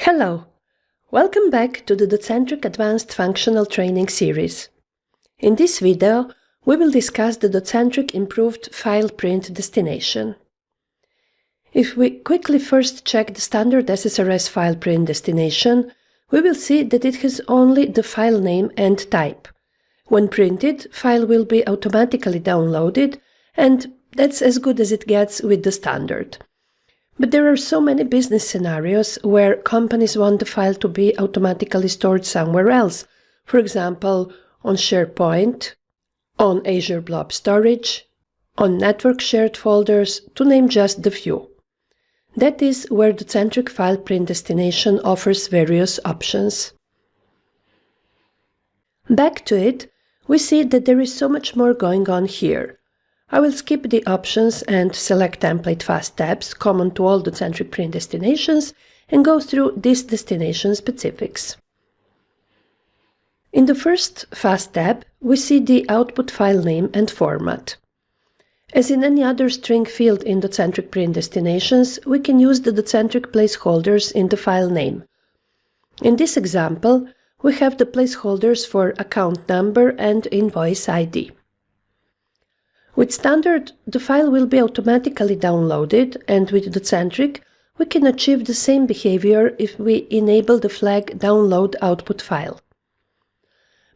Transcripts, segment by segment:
Hello! Welcome back to the Docentric Advanced Functional Training series. In this video, we will discuss the Docentric Improved File Print Destination. If we quickly first check the standard SSRS file print destination, we will see that it has only the file name and type. When printed, file will be automatically downloaded, and that's as good as it gets with the standard. But there are so many business scenarios where companies want the file to be automatically stored somewhere else, for example, on SharePoint, on Azure Blob Storage, on network shared folders, to name just the few. That is where the Docentric File Print Destination offers various options. Back to it, we see that there is so much more going on here. I will skip the options and select template fast tabs common to all Docentric print destinations and go through this destination specifics. In the first fast tab, we see the output file name and format. As in any other string field in Docentric print destinations, we can use the Docentric placeholders in the file name. In this example, we have the placeholders for account number and invoice ID. With standard, the file will be automatically downloaded, and with Docentric, we can achieve the same behavior if we enable the flag Download Output File.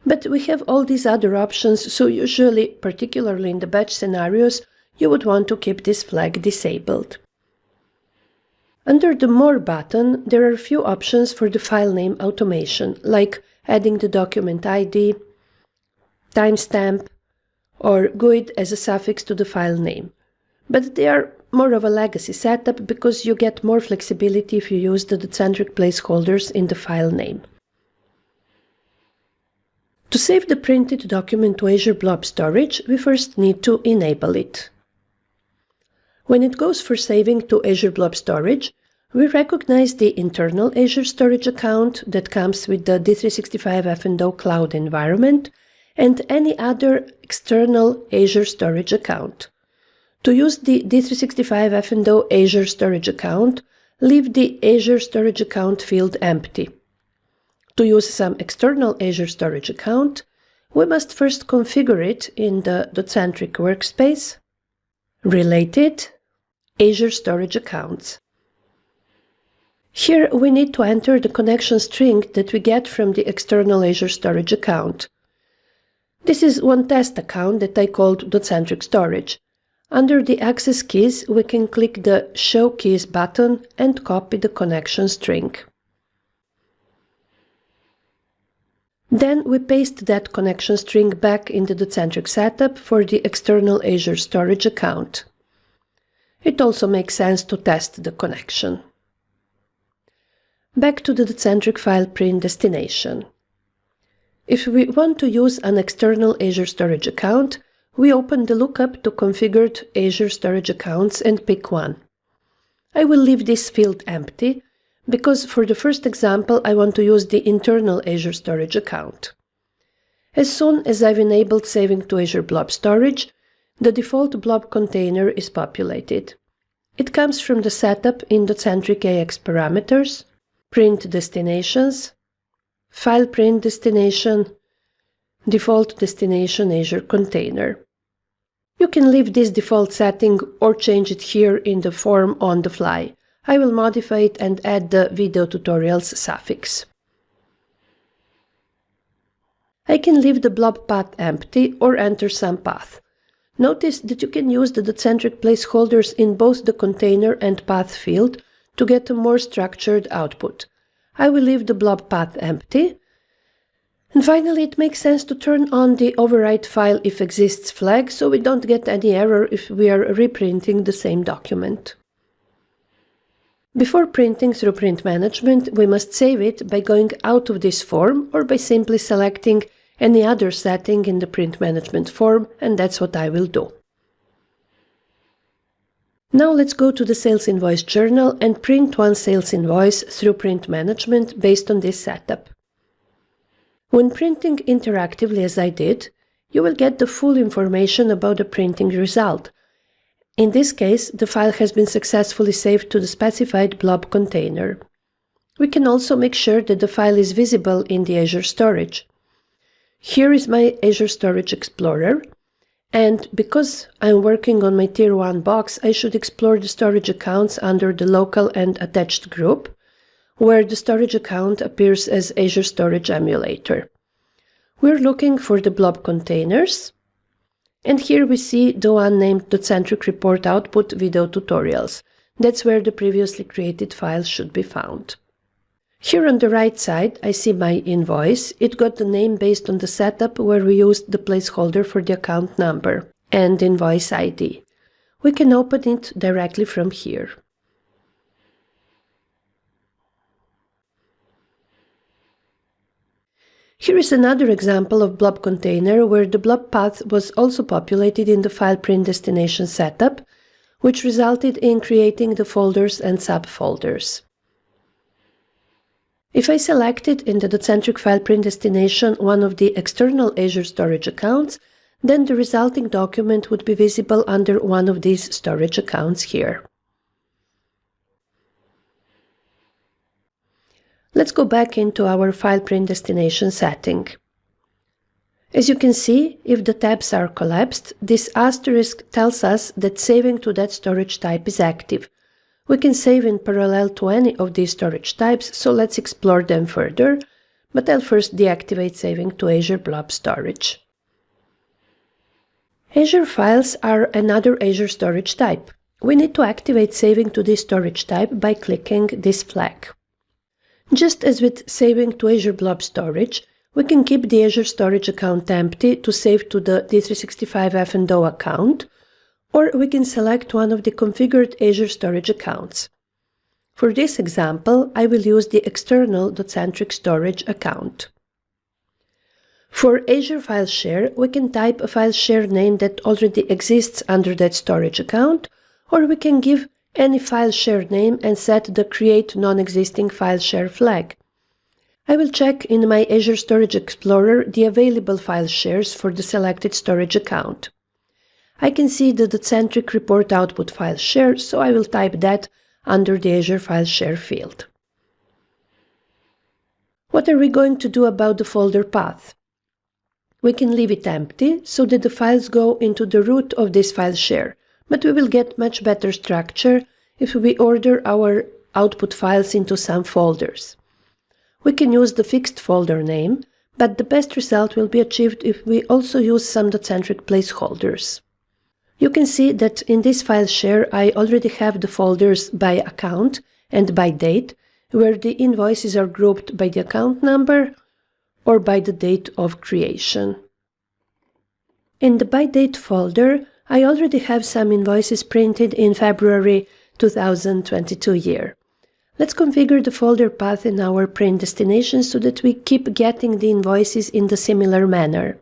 But we have all these other options, so usually, particularly in the batch scenarios, you would want to keep this flag disabled. Under the More button, there are a few options for the file name automation, like adding the document ID, timestamp, or GUID as a suffix to the file name. But they are more of a legacy setup because you get more flexibility if you use the Docentric placeholders in the file name. To save the printed document to Azure Blob Storage, we first need to enable it. When it goes for saving to Azure Blob Storage, we recognize the internal Azure Storage account that comes with the D365 F&O Cloud environment and any other external Azure Storage account. To use the D365 F&O Azure Storage account, leave the Azure Storage account field empty. To use some external Azure Storage account, we must first configure it in the Docentric workspace, Related, Azure Storage Accounts. Here we need to enter the connection string that we get from the external Azure Storage account. This is one test account that I called Docentric Storage. Under the access keys, we can click the Show Keys button and copy the connection string. Then we paste that connection string back in the Docentric setup for the external Azure Storage account. It also makes sense to test the connection. Back to the Docentric file print destination. If we want to use an external Azure Storage account, we open the lookup to configured Azure Storage accounts and pick one. I will leave this field empty because for the first example I want to use the internal Azure Storage account. As soon as I've enabled saving to Azure Blob Storage, the default blob container is populated. It comes from the setup in Docentric AX parameters, print destinations, file print destination, default destination Azure container. You can leave this default setting or change it here in the form on the fly. I will modify it and add the video tutorials suffix. I can leave the blob path empty or enter some path. Notice that you can use the Docentric placeholders in both the container and path field to get a more structured output. I will leave the blob path empty. And finally, it makes sense to turn on the Overwrite File If Exists flag so we don't get any error if we are reprinting the same document. Before printing through Print Management, we must save it by going out of this form or by simply selecting any other setting in the Print Management form, and that's what I will do. Now let's go to the Sales Invoice Journal and print one sales invoice through Print Management based on this setup. When printing interactively as I did, you will get the full information about the printing result. In this case, the file has been successfully saved to the specified blob container. We can also make sure that the file is visible in the Azure storage. Here is my Azure Storage Explorer, and because I'm working on my Tier 1 box, I should explore the storage accounts under the Local and Attached group, where the storage account appears as Azure Storage Emulator. We're looking for the blob containers, and here we see the one named Docentric Report Output Video Tutorials. That's where the previously created files should be found. Here on the right side, I see my invoice. It got the name based on the setup where we used the placeholder for the account number and invoice ID. We can open it directly from here. Here is another example of blob container where the blob path was also populated in the file print destination setup, which resulted in creating the folders and subfolders. If I selected in the Docentric File print destination one of the external Azure storage accounts, then the resulting document would be visible under one of these storage accounts here. Let's go back into our file print destination setting. As you can see, if the tabs are collapsed, this asterisk tells us that saving to that storage type is active. We can save in parallel to any of these storage types, so let's explore them further, but I'll first deactivate saving to Azure Blob Storage. Azure files are another Azure storage type. We need to activate saving to this storage type by clicking this flag. Just as with saving to Azure Blob Storage, we can keep the Azure storage account empty to save to the D365 F&O account, or we can select one of the configured Azure storage accounts. For this example, I will use the external Docentric storage account. For Azure File Share, we can type a file share name that already exists under that storage account, or we can give any file share name and set the Create Non-Existing File Share flag. I will check in my Azure Storage Explorer the available file shares for the selected storage account. I can see the Docentric Report Output File Share, so I will type that under the Azure File Share field. What are we going to do about the folder path? We can leave it empty so that the files go into the root of this file share, but we will get much better structure if we order our output files into some folders. We can use the fixed folder name, but the best result will be achieved if we also use some Docentric placeholders. You can see that in this file share I already have the folders by account and by date, where the invoices are grouped by the account number or by the date of creation. In the by date folder, I already have some invoices printed in February 2022 year. Let's configure the folder path in our print destination so that we keep getting the invoices in the similar manner.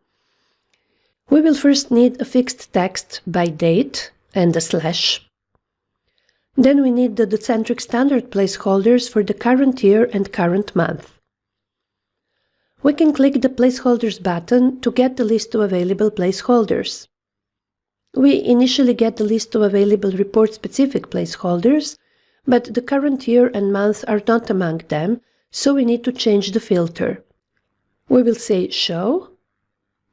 We will first need a fixed text by date and a slash. Then we need the Docentric standard placeholders for the current year and current month. We can click the Placeholders button to get the list of available placeholders. We initially get the list of available report-specific placeholders, but the current year and month are not among them, so we need to change the filter. We will say Show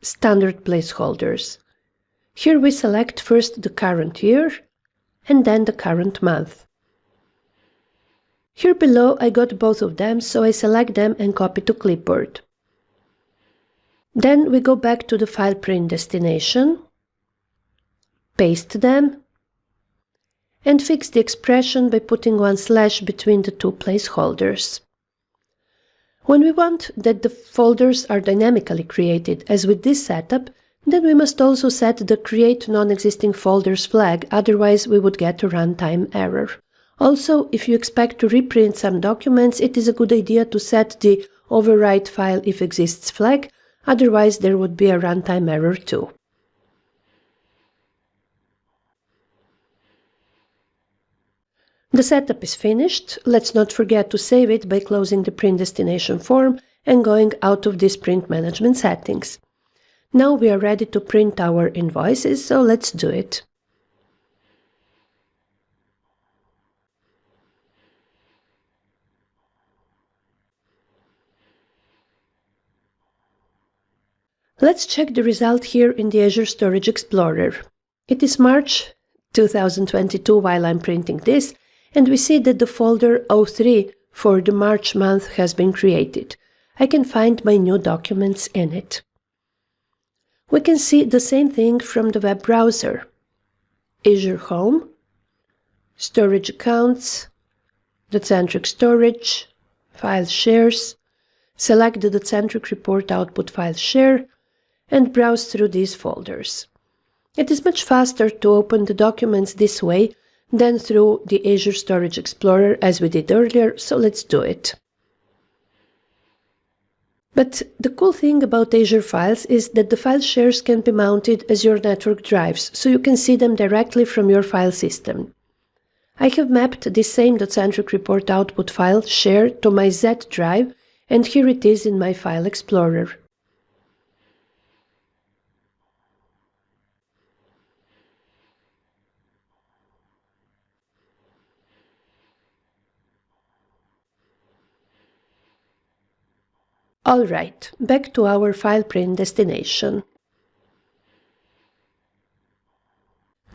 Standard Placeholders. Here we select first the current year and then the current month. Here below I got both of them, so I select them and copy to clipboard. Then we go back to the file print destination, paste them, and fix the expression by putting one slash between the two placeholders. When we want that the folders are dynamically created, as with this setup, then we must also set the Create Non-Existing Folders flag, otherwise we would get a runtime error. Also, if you expect to reprint some documents, it is a good idea to set the Overwrite File If Exists flag, otherwise there would be a runtime error too. The setup is finished. Let's not forget to save it by closing the print destination form and going out of this print management settings. Now we are ready to print our invoices, so let's do it. Let's check the result here in the Azure Storage Explorer. It is March 2022 while I'm printing this, and we see that the folder 03 for the March month has been created. I can find my new documents in it. We can see the same thing from the web browser. Azure Home, Storage Accounts, Docentric Storage, File Shares, select the Docentric Report Output File Share, and browse through these folders. It is much faster to open the documents this way than through the Azure Storage Explorer as we did earlier, so let's do it. But the cool thing about Azure Files is that the file shares can be mounted as your network drives, so you can see them directly from your file system. I have mapped this same Docentric Report Output File Share to my Z drive, and here it is in my File Explorer. Alright, back to our file print destination.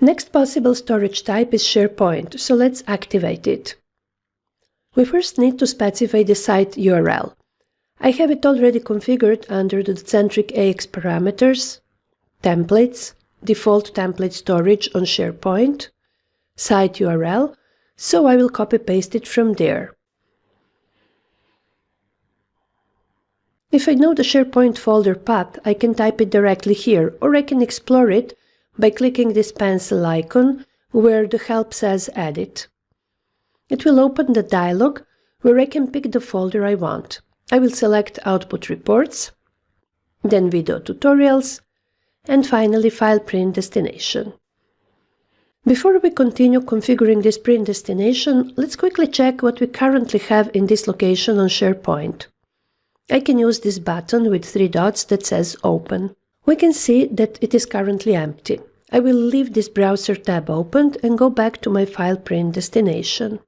Next possible storage type is SharePoint, so let's activate it. We first need to specify the site URL. I have it already configured under the Docentric AX parameters, templates, default template storage on SharePoint, site URL, so I will copy-paste it from there. If I know the SharePoint folder path, I can type it directly here, or I can explore it by clicking this pencil icon where the help says Edit. It will open the dialog where I can pick the folder I want. I will select Output Reports, then Video Tutorials, and finally File Print Destination. Before we continue configuring this print destination, let's quickly check what we currently have in this location on SharePoint. I can use this button with 3 dots that says Open. We can see that it is currently empty. I will leave this browser tab opened and go back to my file print destination.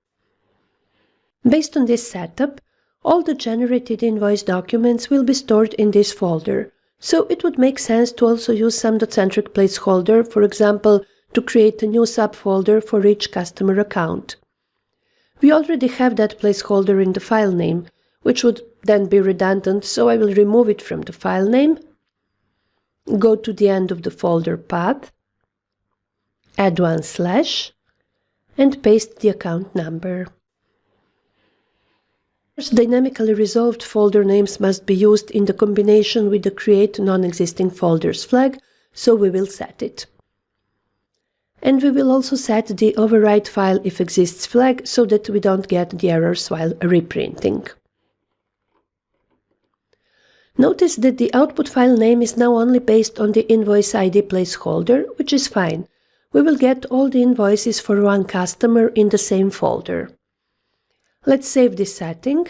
Based on this setup, all the generated invoice documents will be stored in this folder, so it would make sense to also use some Docentric placeholder, for example, to create a new subfolder for each customer account. We already have that placeholder in the file name, which would then be redundant, so I will remove it from the file name, go to the end of the folder path, add 1/, and paste the account number. First, dynamically resolved folder names must be used in the combination with the Create Non-Existing Folders flag, so we will set it. And we will also set the Overwrite File If Exists flag so that we don't get the errors while reprinting. Notice that the output file name is now only based on the invoice ID placeholder, which is fine. We will get all the invoices for one customer in the same folder. Let's save this setting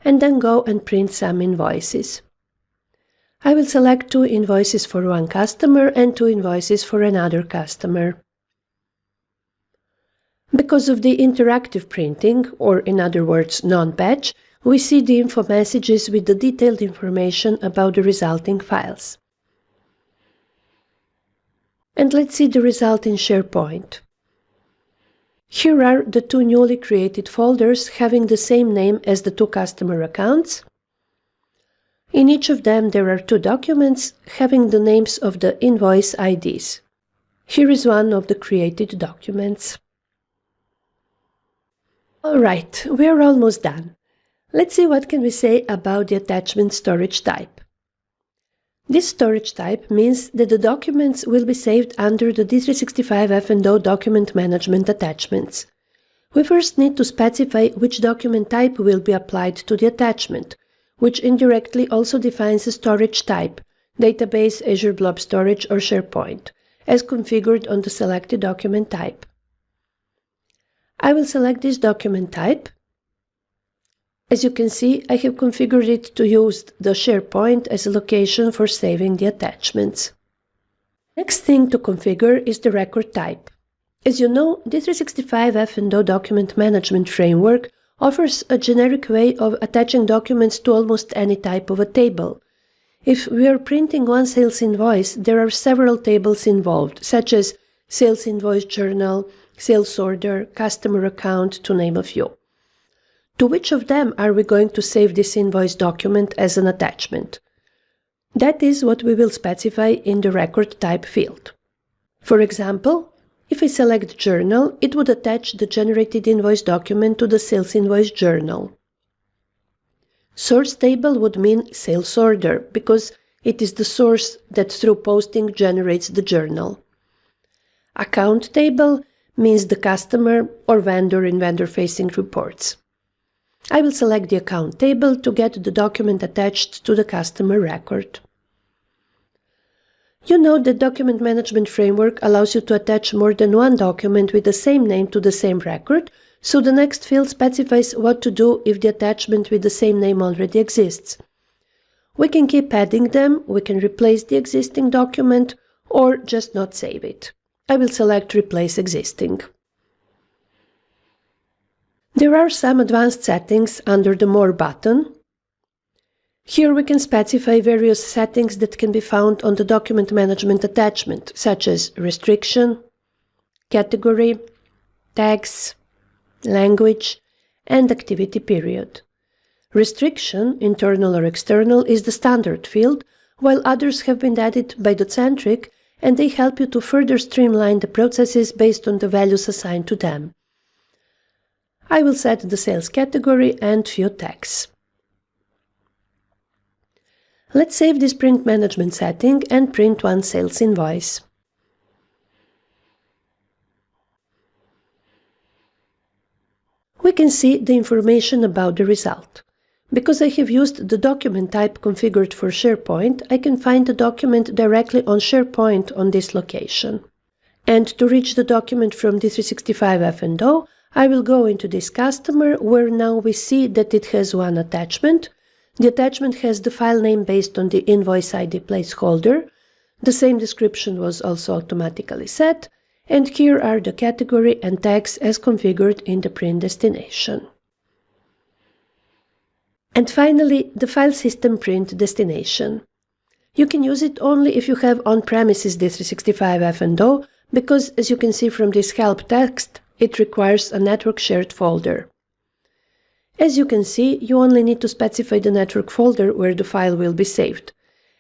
and then go and print some invoices. I will select 2 invoices for one customer and 2 invoices for another customer. Because of the interactive printing, or in other words, non-batch, we see the info messages with the detailed information about the resulting files. And let's see the result in SharePoint. Here are the 2 newly created folders having the same name as the 2 customer accounts. In each of them there are 2 documents having the names of the invoice IDs. Here is one of the created documents. Alright, we are almost done. Let's see what can we say about the attachment storage type. This storage type means that the documents will be saved under the D365 F&O document management attachments. We first need to specify which document type will be applied to the attachment, which indirectly also defines a storage type, database, Azure Blob Storage or SharePoint, as configured on the selected document type. I will select this document type. As you can see, I have configured it to use the SharePoint as a location for saving the attachments. Next thing to configure is the record type. As you know, D365 F&O Document Management Framework offers a generic way of attaching documents to almost any type of a table. If we are printing one sales invoice, there are several tables involved, such as sales invoice journal, sales order, customer account, to name a few. To which of them are we going to save this invoice document as an attachment? That is what we will specify in the record type field. For example, if I select Journal, it would attach the generated invoice document to the sales invoice journal. Source table would mean sales order, because it is the source that through posting generates the journal. Account table means the customer or vendor in vendor-facing reports. I will select the account table to get the document attached to the customer record. You know that Document Management Framework allows you to attach more than one document with the same name to the same record, so the next field specifies what to do if the attachment with the same name already exists. We can keep adding them, we can replace the existing document, or just not save it. I will select Replace Existing. There are some advanced settings under the More button. Here we can specify various settings that can be found on the document management attachment, such as restriction, category, tags, language, and activity period. Restriction, internal or external, is the standard field, while others have been added by Docentric, and they help you to further streamline the processes based on the values assigned to them. I will set the sales category and few tags. Let's save this print management setting and print one sales invoice. We can see the information about the result. Because I have used the document type configured for SharePoint, I can find the document directly on SharePoint on this location. And to reach the document from D365 F&O, I will go into this customer, where now we see that it has one attachment. The attachment has the file name based on the invoice ID placeholder. The same description was also automatically set, and here are the category and tags as configured in the print destination. And finally, the file system print destination. You can use it only if you have on-premises D365 F&O, because as you can see from this help text, it requires a network shared folder. As you can see, you only need to specify the network folder where the file will be saved.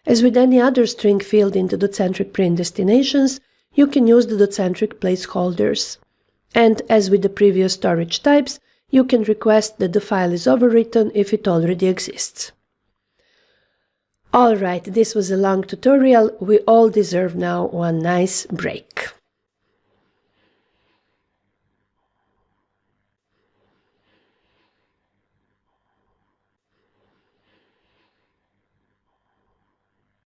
As with any other string field in the Docentric print destinations, you can use the Docentric placeholders. And as with the previous storage types, you can request that the file is overwritten if it already exists. Alright, this was a long tutorial. We all deserve now one nice break.